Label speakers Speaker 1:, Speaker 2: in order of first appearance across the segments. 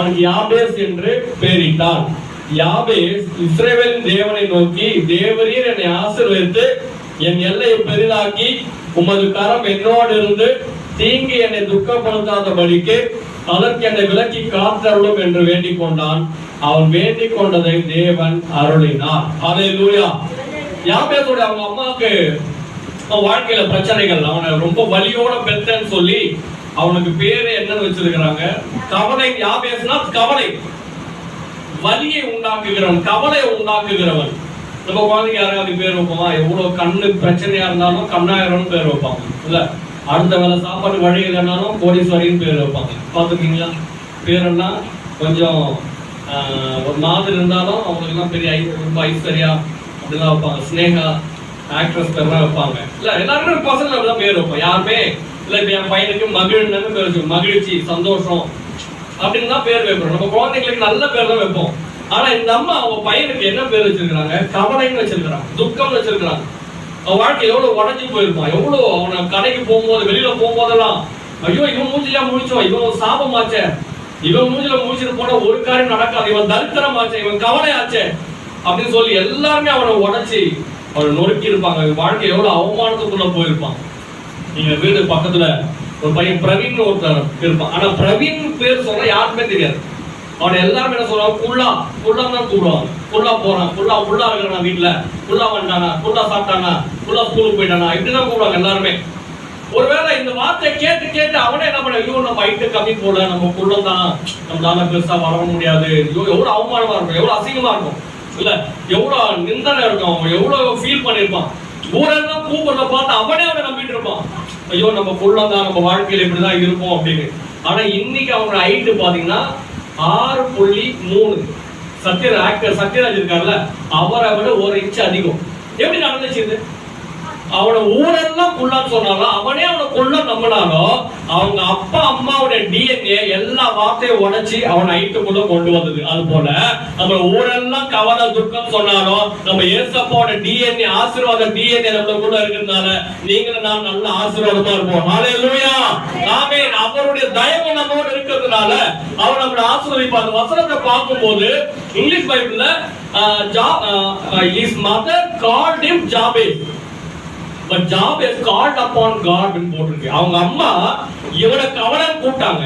Speaker 1: அவனுக்கு யாபேஸ் என்று பெயரிட்டார். யாபேஸ் இஸ்ரவேலின் தேவனை நோக்கி, தேவரீர் என்னை ஆசீர்வதித்து என் எல்லையை பெரிதாக்கி உமது கரம் என்னோடு இருந்து தீங்கு என்னை துக்கப்படுத்தாதபடிக்கு அதற்கு என்னை விலக்கி காத்தருளும் என்று வேண்டிக் கொண்டான். அவன் வேண்டிக் கொண்டதை தேவன் அருளினார். ஹல்லேலூயா. யாபேஸோட அவங்க அம்மாவுக்கு வாழ்க்கையில பிரச்சனைகள், அவனை ரொம்ப வலியோட பெத்தன்னு சொல்லி அவனுக்கு பேரு என்னன்னு வச்சிருக்கிறாங்க, கவலை. யாபேஸ்னா கவலை, வலியை உண்டாக்குகிறவன், கவலையை உண்டாக்குகிறவன். நம்ம குழந்தைக்கு யாராவது பேர் வைப்போமா? எவ்வளவு கண்ணு பிரச்சனையா இருந்தாலும் கண்ணாயிரம்னு பேர் வைப்பாங்க இல்ல. அடுத்த வேலை சாப்பாடு வழி இல்லைனாலும் கோடீஸ்வரின்னு பேர் வைப்பாங்க. பார்த்துருக்கீங்களா? பேரெல்லாம் கொஞ்சம் ஒரு மாதிரி இருந்தாலும் அவங்களுக்குலாம் பெரிய ரொம்ப ஐஸ்வர்யா அப்படிலாம் வைப்பாங்க. ஸ்னேகா ஆக்ட்ரஸ் பேர்லாம் வைப்பாங்க இல்ல. எல்லாருமே பசங்க அப்படிதான் பேர் வைப்போம். யாருமே இல்ல இப்ப என் பையனுக்கு மகிழ்னு பேர் வச்சு, மகிழ்ச்சி, சந்தோஷம் அப்படின்னு தான் பேர் வைப்போம். நம்ம குழந்தைங்களுக்கு நல்ல பேர் தான் வைப்போம். ஆனா இந்த அம்மா அவங்க பையனுக்கு என்ன பேர் வச்சிருக்காங்க? கவலைன்னு வச்சிருக்கிறாங்க, துக்கம்னு வச்சிருக்கிறாங்க. அவன் வாழ்க்கை எவ்வளவு உடஞ்சி போயிருப்பான். எவ்வளவு அவனை கடைக்கு போகும்போது, வெளியில போகும்போதெல்லாம் ஐயோ இவன் மூஞ்சியா முடிச்சோம், இவன் சாபமாச்சே, இவன் மூஞ்சில முடிச்சுட்டு போனா ஒரு காரியம் நடக்காது, இவன் தரித்திரமாச்சே, இவன் கவலையாச்சே அப்படின்னு சொல்லி எல்லாருமே அவனை உடைச்சி அவனை நொறுக்கி இருப்பாங்க. வாழ்க்கை எவ்வளவு அவமானத்துக்குள்ள போயிருப்பான். நீங்க வீடு பக்கத்துல ஒரு பையன் பிரவீன் ஒருத்தர் இருப்பான். ஆனா பிரவீன் பேர் சொல்ல யாருக்குமே தெரியாது. அவனை எல்லாரும் என்ன சொல்லுவாங்க? குள்ளா குள்ளா தான் கூப்பிடுவாங்க. குள்ளா போறான், குள்ளா உள்ளா இருக்கிறானா, வீட்டுல குள்ளா வந்துட்டானா, குள்ளா சாப்பிட்டானா, குள்ளா ஸ்கூலுக்கு போயிட்டானா, இப்படிதான் கூப்பிடுவாங்க எல்லாருமே. ஒருவேளை இந்த வார்த்தை கேட்டு கேட்டு அவனே என்ன பண்ண, ஐயோ நம்ம ஹைட்டு கம்மி போல, நம்ம குள்ளம் தான், நம்மளால பெருசா வர முடியாது, ஐயோ எவ்வளவு அவமானமா இருக்கும், எவ்வளவு அசிங்கமா இருக்கும் இல்ல, எவ்வளவு நிந்தனை இருக்கும், அவன் எவ்வளவு ஃபீல் பண்ணிருப்பான். ஊரெல்லாம் கூப்பிடுறத பார்த்து அவனே அவனை நம்பிட்டு இருப்பான், ஐயோ நம்ம குள்ளம் தான், நம்ம வாழ்க்கையில இப்படிதான் இருப்போம் அப்படின்னு. ஆனா இன்னைக்கு அவங்க ஹைட்டு பாத்தீங்கன்னா 6.3. சத்யராஜ் இருக்காருல்ல, அவரை விட 1 இன்ச் அதிகம். எப்படி நடந்துச்சு இது? அவனை ஊரெல்லாம் குள்ளன்னு சொன்னாலும் அவனே அவனை குள்ள நம்பினாலும் அவங்க அப்பா அம்மாவுடைய டிஎன்ஏ எல்லா வார்த்தையும் உடைச்சி அவனை ஹைட்டுக்குள்ள கொண்டு வந்தது. அது போல நம்ம ஊரெல்லாம் கவலை துக்கம் சொன்னாலும் நம்ம ஏசப்பாவோட டிஎன்ஏ, ஆசீர்வாத டிஎன்ஏ நம்மளுக்குள்ள இருக்கிறதுனால நீங்களும் நான் நல்ல ஆசீர்வாதமா இருப்போம். ஹல்லேலூயா, ஆமென். அவருடைய தயவு நம்மோடு இருக்கிறதுனால அவர் நம்மளை ஆசீர்வதிப்பார். அந்த வசனத்தை பார்க்கும்போது இங்கிலீஷ் பைபிள்ல his mother called him Jabez, but Jabez called upon God ன்னு போட்டிருக்கு. அவங்க அம்மா இவனை கவலைன்னு கூப்பிட்டாங்க,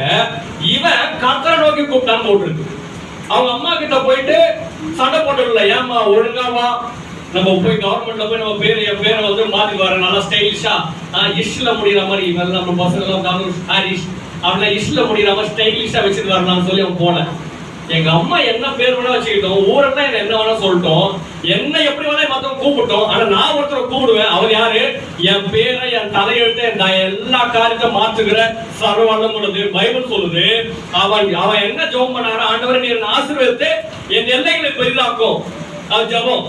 Speaker 1: இவன் கர்த்தரை நோக்கி கூப்பிட்டான்னு போட்டிருக்கு. அவங்க அம்மா கிட்ட போயிட்டு சண்டை போட்டுடல, ஏமா ஒழுங்கா வா, நம்ம போய் கவர்மெண்ட்ல போய் நம்ம என் பேரை வந்து மாத்தி வர நல்லா ஸ்டைலிஷா இஷ்ல முடிகிற மாதிரி, இவங்க நம்ம பசங்க எல்லாம் ஹாரிஷ் அவனை இஷ்ல முடிகிற மாதிரி ஸ்டைலிஷா வச்சுட்டு வரலாம்னு சொல்லி அவன் போன. எங்க அம்மா என்ன பேர் வேணா வச்சுக்கிட்டோம், ஊரெல்லாம் என்ன வேணா சொல்லிட்டோம், என்ன எப்படி வேணா மத்தவங்க கூப்பிட்டோம், ஆனா நான் ஒருத்தரை கூப்பிடுவேன். அவர் யாரு? என் பேரை, என் தலையெழுத்தை, நான் எல்லா காரியத்தை மாற்றுகிற சர்வவல்லம் உள்ளது பைபிள் சொல்லுது. அவன் என்ன ஜெபம் பண்ணாரு? ஆண்டவரே நீர் ஆசீர்வதித்து என் எல்லைகளை பெரிதாக்கும். அது ஜெபம்.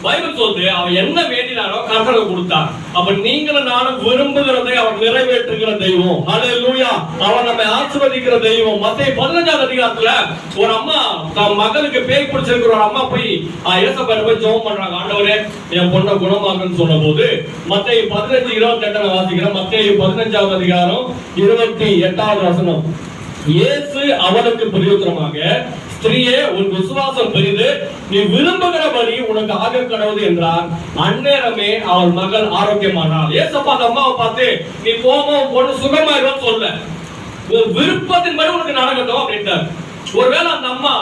Speaker 1: பைபிள் சொல்லுது அவன் என்ன வேண்டினாரோ கர்த்தருக்கு கொடுத்தார். அப்ப நீங்களும் நானும் விரும்புகிறதை அவர் நிறைவேற்றுகிற தெய்வம். ஹல்லேலூயா. அவர் நம்மை ஆசீர்வதிக்கிற தெய்வம். மத்தேயு 15ஆம் அதிகாரத்துல ஒரு அம்மா தன் மகளுக்கு பேய் பிடிச்சிருக்கிற ஒரு அம்மா போய் இயேசுவிடம் போய் ஜெபம் பண்றாங்க, ஆண்டவரே என் பொண்ணை குணமாக்குன்னு சொன்னபோது மத்தேயு 15:28 வாசிக்கிறோம். மத்தேயு 15ஆம் அதிகாரம் 28வது வசனம். இயேசு அவளுக்கு பிரதியுத்தரமாக, ஸ்திரீயே உன் விசுவாசம் பெரிது, நீ விரும்புகிறபடி உனக்கு ஆக கடவுது என்றார். அந்நேரமே அவள் மகள் ஆரோக்கியமானாள். ஏசப்பா அந்த அம்மாவை பார்த்து நீ போமா உன் பொண்ணு சுகமாயிரும் சொல்ல, உன் விருப்பத்தின்படி உனக்கு நடக்கட்டும் அப்படின்ட்டார். ஒருவேளை அந்த அம்மா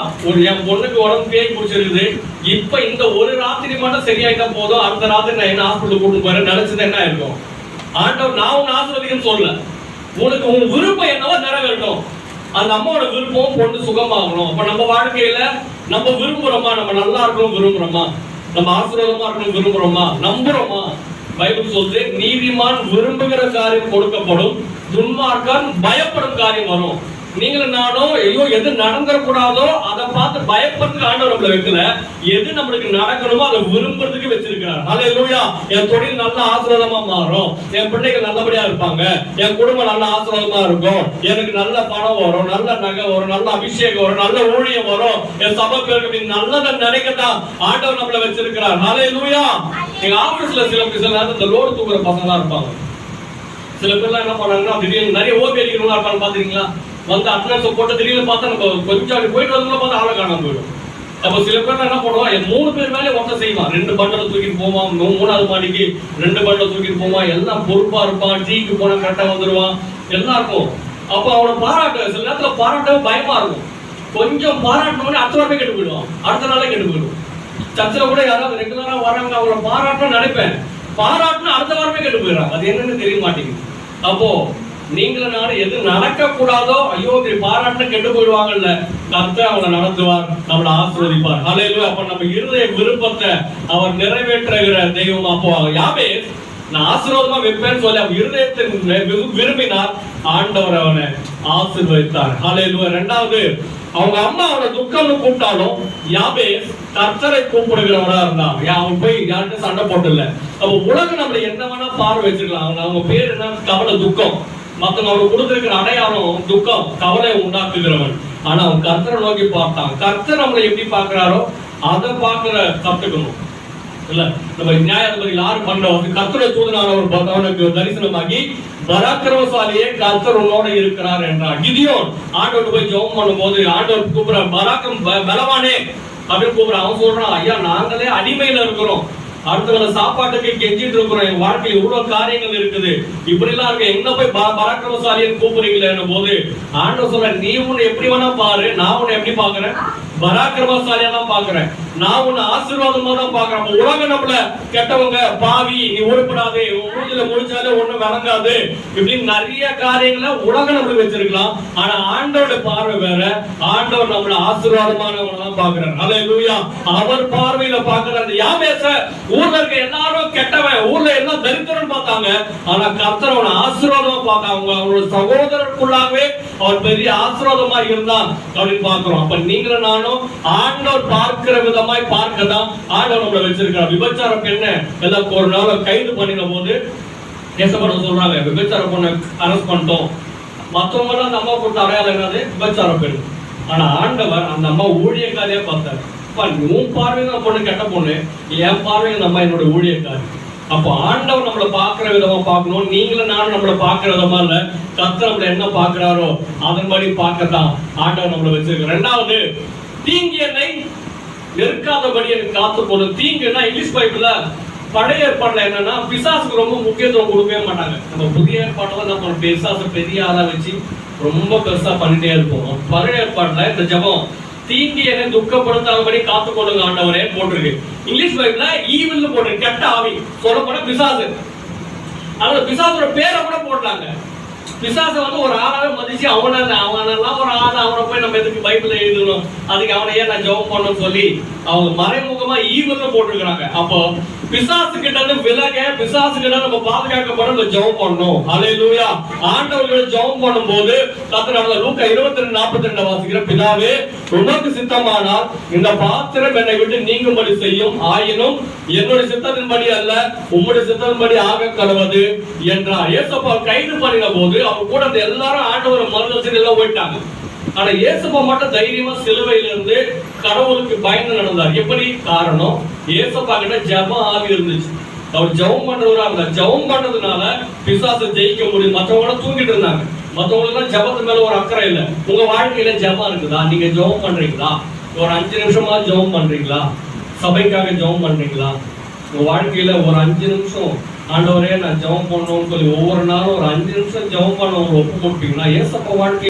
Speaker 1: என் பொண்ணுக்கு உடம்பு பேய் பிடிச்சிருக்குது, இப்ப இந்த ஒரு ராத்திரி மட்டும் சரியாயிட்டா போதும், அடுத்த ராத்திரி நான் என்ன ஹாஸ்பிட்டல் கூட்டு போறேன் நினைச்சது என்ன இருக்கும்? ஆண்டவர் நான் உன் ஆசீர்வதிக்கன்னு சொல்ல, உனக்கு உன் விருப்பம் என்னவோ நிறைவேறட்டும். அந்த அம்மாவோட விருப்பம் பொண்ணு சுகமாகணும். அப்ப நம்ம வாழ்க்கையில நம்ம விரும்புறோமா? நம்ம நல்லா இருக்கணும் விரும்புறோமா? நம்ம ஆசீர்வாதமா இருக்கணும் விரும்புறோமா? நம்புறோமா? பைபிள் சொல்லுது நீதிமான் விரும்புகிற காரியம் கொடுக்கப்படும், துன்மார்க்கன் பயப்படும் காரியம் வரும். நீங்களும் நானும் ஐயோ எது நடந்துடக்கூடாதோ அதை பார்த்து பயப்படுறதுக்கு ஆண்டவர் நம்மளை வைக்கல, எது நம்மளுக்கு நடக்கணுமோ அதை விரும்புறதுக்கு வச்சிருக்கிறார். ஹல்லேலூயா. என் தொழில் நல்ல ஆசீர்வாதமா மாறும், என் பிள்ளைகள் நல்லபடியா இருப்பாங்க, என் குடும்பம் நல்ல ஆசீர்வாதமா இருக்கும், எனக்கு நல்ல பணம் வரும், நல்ல நகை வரும், நல்ல அபிஷேகம் வரும், நல்ல ஊழியம் வரும், என் சபை பேருக்கு நல்லதை நினைக்கத்தான் ஆண்டவர் நம்மளை வச்சிருக்கிறார். ஹல்லேலூயா. எங்க ஆபீஸ்ல சில நேரத்தில் இந்த லோடு தூக்குற பசங்க தான் இருப்பாங்க. சில பேர்லாம் என்ன பண்ணாங்கன்னா திடீர்னு நிறைய ஓபி அடிக்கிறவங்களா இருப்பாங்க. பாத்தீங்களா? வந்து அட்னன்ஸ் போட்டு திடீர்னு பார்த்தா நம்ம கொஞ்சம் அப்படி போயிட்டு வந்து பார்த்தா ஆளை காணாம போயிடும். அப்ப சில பேர் என்ன பண்ணுவான், 3 பேர் மேலே ஒருத்தர் செய்வான். 2 பண்டலை தூக்கிட்டு போவான், 3வது மாடிக்கு 2 பண்டலை தூக்கிட்டு போவான், எல்லாம் பொறுப்பா இருப்பான், டீக்கு போன கரெக்டா வந்துருவான், எல்லாம் இருக்கும். அப்ப அவனை பாராட்ட சில நேரத்துல பாராட்டவே பயமா இருக்கும். கொஞ்சம் பாராட்டினோடனே அடுத்த வாரமே கெட்டு போயிடுவான், அடுத்த நாளே கெட்டு போயிடும். சர்ச்சில் கூட யாராவது ரெகுலரா வராங்க, அவங்கள பாராட்டணும்னு நினைப்பேன், பாராட்டினா அடுத்த வாரமே கெட்டு போயிடறாங்க. அது என்னன்னு தெரிய மாட்டேங்குது. அப்போ நீங்களும் நானும் எது நடக்க கூடாதோ, ஐயோ இப்படி பாராட்டின கெட்டு போயிடுவாங்கல்ல, கர்த்தர் அவங்களை நடத்துவார், நம்மளை ஆசீர்வதிப்பார். ஹல்லேலூயா. அப்ப நம்ம இருதய விருப்பத்தை அவர் நிறைவேற்றுகிற தெய்வம். அப்போ யாபேஸ் நான் ஆசீர்வாதமா வைப்பேன்னு சொல்லி அவன் இருதயத்தை விரும்பினார், ஆண்டவர் அவனை ஆசீர்வதித்தார். ஹல்லேலூயா. 2வது, அவங்க அம்மா அவனை துக்கம்னு கூப்பிட்டாலும் யாபேஸ் கர்த்தரை கூப்பிடுகிறவனா இருந்தான். அவன் போய் யார்கிட்ட சண்டை போட்டு இல்ல. அப்ப உலகம் நம்மளை என்ன வேணா பார்வை வச்சுக்கலாம். அவங்க பேர் என்ன, கவலை, துக்கம். மத்தவங்க அவனுக்கு கொடுத்திருக்கிற அடையாளம் துக்கம், கவலை உண்டாக்குகிறவன். ஆனா அவன் கர்த்தரை நோக்கி பார்த்தான். கர்த்தர் நம்மளை எப்படி பார்க்கிறாரோ அதை பார்க்கிற கத்துக்கணும் இல்ல. நம்ம நியாயாதிபதி 6:12 கர்த்தரை தூதனானவர் அவனுக்கு தரிசனமாகி, பராக்கிரமசாலியே கர்த்தர் உன்னோட இருக்கிறார் என்றார். கிதியோன் ஆண்டவர் போய் ஜெபம் பண்ணும்போது ஆண்டவர் கூப்பிடுற, பராக்கிரம் பலவானே அப்படின்னு கூப்பிடுற. அவன் சொல்றான், ஐயா நாங்களே அடிமையில இருக்கிறோம், அடுத்தவங்க சாப்பாட்டுக்கு கெஞ்சிட்டு இருக்கிறோம், என் வாழ்க்கையில் இவ்வளவு காரியங்கள் இருக்குது, இப்படி எல்லாம் இருக்கு, எங்க போய் பராக்கிரமசாலின்னு கூப்பிடுறீங்களே போது ஆண்டவர் சொல்ற, நீ உன்னை எப்படி வேணா பாரு, நான் உன்னை எப்படி பாக்குறேன், பராக்கிரமசாலியா தான் பாக்குறேன், நான் உன்னை ஆசீர்வாதமா தான் பாக்குறேன். உலகம் நம்மள கெட்டவங்க, பாவி, நீ உருப்படாது, மூஞ்சில முடிச்சாலே ஒண்ணும் விளங்காது, இப்படின்னு நிறைய காரியங்களை உலகம் நம்மளுக்கு வச்சிருக்கலாம். ஆனா ஆண்டோட பார்வை வேற. ஆண்டவர் நம்மள ஆசீர்வாதமானவங்க தான் பாக்குறாரு. ஹல்லேலூயா. அவர் பார்வையில பாக்குறாரு. யாபேஸ ஊர்ல இருக்க எல்லாரும் கெட்டவன், ஊர்ல எல்லாம் தரித்திரன் பார்த்தாங்க, ஆனா கர்த்தர் அவனை ஆசீர்வாதமா பார்த்தாங்க. அவனோட சகோதரருக்குள்ளாகவே அவன் பெரிய ஆசீர்வாதமா இருந்தான் அப்படின்னு பாக்குறோம். அப்ப நீங்களும் நானும் ஆண்டவர் பார்க்கிற விதமாய் பார்க்கதான் ஆண்டவர் நம்மளை வச்சிருக்கிறார். விபச்சார பெண்ணை எல்லாம் ஒரு நாள் கைது பண்ணின போது ஏசப்பட சொல்றாங்க, விபச்சார பொண்ணை அரெஸ்ட் பண்ணிட்டோம். மற்றவங்க எல்லாம் அந்த அம்மா கொடுத்த அடையாளம் என்னது, விபச்சார பெண். ஆனா ஆண்டவர் அந்த அம்மா ஊழியக்காரியா பார்த்தாரு. உன் பார்வையில பொண்ணு கெட்ட பொண்ணு, என் பார்வையில் நம்ம என்னோட ஊழியக்காரி. அப்போ ஆண்டவர் நம்மளை பார்க்கிற விதமா பார்க்கணும். நீங்களும் நானும் நம்மளை பார்க்கிற விதமா இல்ல, கர்த்தர் நம்மளை என்ன பார்க்கிறாரோ அதன்படி பார்க்கத்தான் ஆண்டவர் நம்மளை வச்சிருக்க. 2வது, தீங்கு என்னை நெருக்காதபடி எனக்கு காத்துக்கொள்ளும். தீங்குன்னா இங்கிலீஷ் பைபிள்ல பழைய ஏற்பாடுல என்னன்னா பிசாசுக்கு ரொம்ப முக்கியத்துவம் கொடுக்கவே மாட்டாங்க. நம்ம புதிய ஏற்பாடுல நம்ம பிசாசை பெரிய ஆளா வச்சு ரொம்ப பெருசா பண்ணிட்டே இருப்போம். பழைய ஏற்பாடுல இந்த ஜெபம், தீங்கு என்னை துக்கப்படுத்தாதபடி காத்துக்கொள்ளுங்க ஆண்டவரே போட்டிருக்கு. இங்கிலீஷ் பைபிள்ல ஈவில் போட்டிருக்கு, கெட்ட ஆவி, சொல்ல போன பிசாசு. அதோட பிசாசோட பேரை கூட போட்டாங்க. பிசாசை வந்து ஒரு ஆளாவே மதிச்சு அவனெல்லாம் ஒரு ஆள், அவனை போய் நம்ம எதுக்கு பைபிள்ல எழுதணும், அதுக்கு அவனையே நான் ஜெபம் பண்ணணும்னு சொல்லி அவங்க மறைமுகமா ஈவில் போட்டிருக்கிறாங்க. அப்போ பிசாசு கிட்ட இருந்து விலக, பிசாசு கிட்ட நம்ம பாதுகாக்கப்பட ஜெபம் பண்ணணும். ஹல்லேலூயா. ஆண்டவர்களை ஜெபம் பண்ணும்போது கர்த்தர் லூக்கா 22:42 வாசிக்கிற, பிதாவே உமக்கு சித்தமானால் இந்த பாத்திரம் என்னை விட்டு நீங்கும்படி செய்யும், ஆயினும் என்னுடைய சித்தத்தின்படி அல்ல உம்முடைய சித்தத்தின்படி ஆக கடவது என்றார். இயேசுப்பா கைது பண்ணின போது அவர் கூட எல்லாரும் ஆண்டவர் மறுதலிச்சு எல்லாம் போயிட்டாங்க. ஆனா இயேசுப்பா மட்டும் தைரியமா சிலுவையில இருந்து கடவுளுக்கு பயந்து நடந்தார். எப்படி? காரணம், இயேசுப்பா கிட்ட ஜெப ஆவி இருந்துச்சு. அவர் ஜெபம் பண்றவரா இருந்தார். ஜெபம் பண்றதுனால பிசாசை ஜெயிக்க முடியும். மற்றவங்க தூங்கிட்டு இருந்தாங்க, மற்றவங்களுக்கு ஜெபத்து மேல ஒரு அக்கறை இல்லை. உங்க வாழ்க்கையில ஜெபம் இருக்குதா? நீங்க ஜெபம் பண்றீங்களா? ஒரு 5 நிமிஷமா ஜெபம் பண்றீங்களா? சபைக்காக ஜெபம் பண்றீங்களா? உங்க வாழ்க்கையில ஒரு 5 நிமிஷம் ஆண்டவரே நான் ஜெபம் பண்ணணும்னு சொல்லி ஒவ்வொரு நாளும் ஒரு 5 நிமிஷம் ஜெபம் பண்ண ஒப்பு கொடுப்பீங்களா? ஏசப்பா வாழ்க்கை